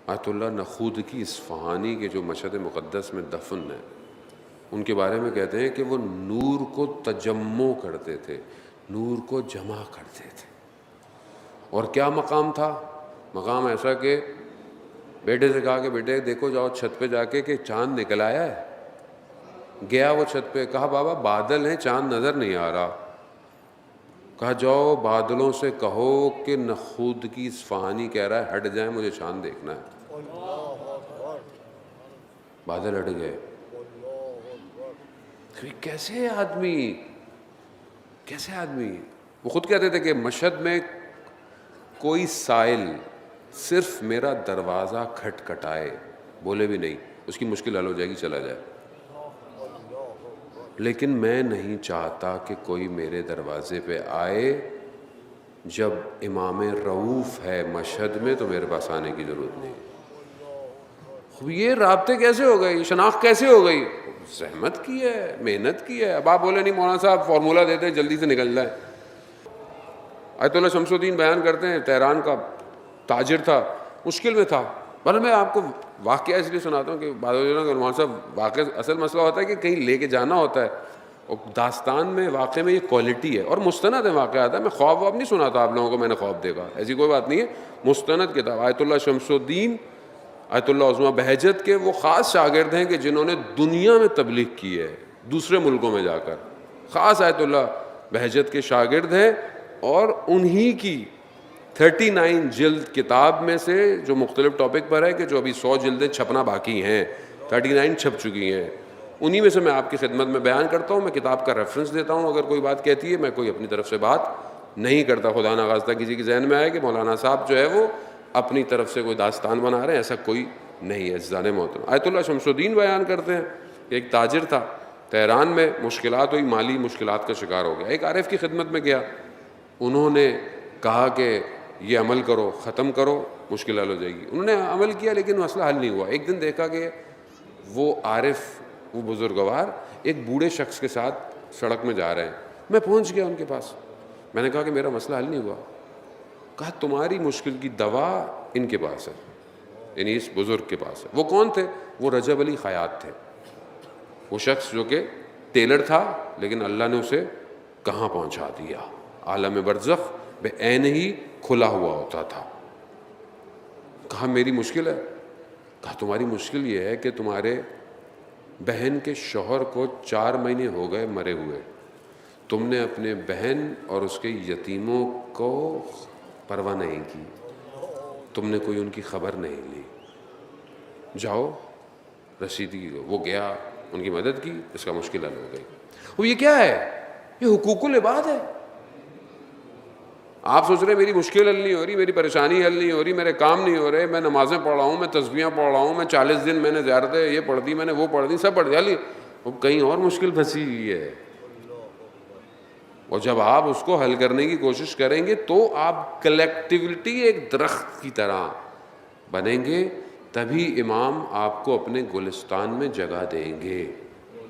آیت اللہ نخودکی اصفہانی کے جو مشہد مقدس میں دفن ہے، ان کے بارے میں کہتے ہیں کہ وہ نور کو تجمع کرتے تھے، نور کو جمع کرتے تھے۔ اور کیا مقام تھا؟ مقام ایسا کہ بیٹے سے کہا کہ بیٹے دیکھو جاؤ چھت پہ جا کے کہ چاند نکل آیا ہے۔ گیا وہ چھت پہ، کہا بابا بادل ہیں چاند نظر نہیں آ رہا۔ کہا جاؤ بادلوں سے کہو کہ نخودکی اصفہانی کہہ رہا ہے ہٹ جائیں، مجھے چاند دیکھنا ہے۔ بادل ہٹ گئے۔ کیسے آدمی وہ خود کہتے تھے کہ مشہد میں کوئی سائل صرف میرا دروازہ کھٹکھٹائے، بولے بھی نہیں، اس کی مشکل حل ہو جائے گی، چلا جائے، لیکن میں نہیں چاہتا کہ کوئی میرے دروازے پہ آئے۔ جب امام رؤوف ہے مشہد میں تو میرے پاس آنے کی ضرورت نہیں۔ خوب یہ رابطے کیسے ہو گئے، شناخت کیسے ہو گئی؟ زحمت کی ہے، محنت کی ہے۔ اب آپ بولے نہیں مولانا صاحب فارمولہ دیتے ہیں جلدی سے نکل جائے۔ آیت اللہ شمس الدین بیان کرتے ہیں تہران کا تاجر تھا، مشکل میں تھا۔ بھلے میں آپ کو واقعہ اس لیے سناتا ہوں کہ بعض مولانا صاحب واقعہ اصل مسئلہ ہوتا ہے کہ کہیں لے کے جانا ہوتا ہے، اور داستان میں واقعے میں یہ کوالٹی ہے، اور مستند ہے واقعہ آتا ہے۔ میں خواب واب نہیں سناتا آپ لوگوں کو، میں نے خواب دیکھا، ایسی کوئی بات نہیں ہے، مستند کتاب۔ آیت اللہ شمس الدین آیت اللہ عظمیٰ بہجت کے وہ خاص شاگرد ہیں کہ جنہوں نے دنیا میں تبلیغ کی ہے، دوسرے ملکوں میں جا کر، خاص آیت اللہ بہجت کے شاگرد ہیں، اور انہی کی 39 جلد کتاب میں سے جو مختلف ٹاپک پر ہے کہ جو ابھی 100 جلدیں چھپنا باقی ہیں، 39 چھپ چکی ہیں، انہی میں سے میں آپ کی خدمت میں بیان کرتا ہوں۔ میں کتاب کا ریفرنس دیتا ہوں اگر کوئی بات کہتی ہے، میں کوئی اپنی طرف سے بات نہیں کرتا۔ خدا نخواستہ کسی کے ذہن میں آئے کہ مولانا صاحب جو ہے وہ اپنی طرف سے کوئی داستان بنا رہے ہیں، ایسا کوئی نہیں ہے۔ عزیزان محترم، آیت اللہ شمس الدین بیان کرتے ہیں کہ ایک تاجر تھا تہران میں، مشکلات ہوئی، مالی مشکلات کا شکار ہو گیا۔ ایک عارف کی خدمت میں گیا، انہوں نے کہا کہ یہ عمل کرو، ختم کرو، مشکل حل ہو جائے گی۔ انہوں نے عمل کیا لیکن مسئلہ حل نہیں ہوا۔ ایک دن دیکھا کہ وہ عارف، وہ بزرگوار ایک بوڑھے شخص کے ساتھ سڑک میں جا رہے ہیں۔ میں پہنچ گیا ان کے پاس، میں نے کہا کہ میرا مسئلہ حل نہیں ہوا۔ کہا تمہاری مشکل کی دوا ان کے پاس ہے، یعنی اس بزرگ کے پاس ہے۔ وہ کون تھے؟ وہ رجب علی خیاط تھے، وہ شخص جو کہ ٹیلر تھا لیکن اللہ نے اسے کہاں پہنچا دیا، عالم برزخ بے عین ہی کھلا ہوا ہوتا تھا۔ کہا میری مشکل ہے۔ کہا تمہاری مشکل یہ ہے کہ تمہارے بہن کے شوہر کو 4 مہینے ہو گئے مرے ہوئے، تم نے اپنے بہن اور اس کے یتیموں کو پرواہ نہیں کی، تم نے کوئی ان کی خبر نہیں لی، جاؤ رسیدگی دو۔ وہ گیا، ان کی مدد کی، اس کا مشکل حل ہو گئی۔ وہ یہ کیا ہے؟ یہ حقوق العباد ہے۔ آپ سوچ رہے ہیں میری مشکل حل نہیں ہو رہی، میری پریشانی حل نہیں ہو رہی، میرے کام نہیں ہو رہے، میں نمازیں پڑھ رہا ہوں، میں تسبیحاں پڑھ رہا ہوں، میں 40 دن میں نے زیارتیں یہ پڑھ دی، میں نے وہ پڑھ دی، سب پڑھ دی، وہ کہیں اور مشکل پھنسی ہوئی ہے۔ اور جب آپ اس کو حل کرنے کی کوشش کریں گے تو آپ کلیکٹیوٹی ایک درخت کی طرح بنیں گے، تبھی امام آپ کو اپنے گلستان میں جگہ دیں گے۔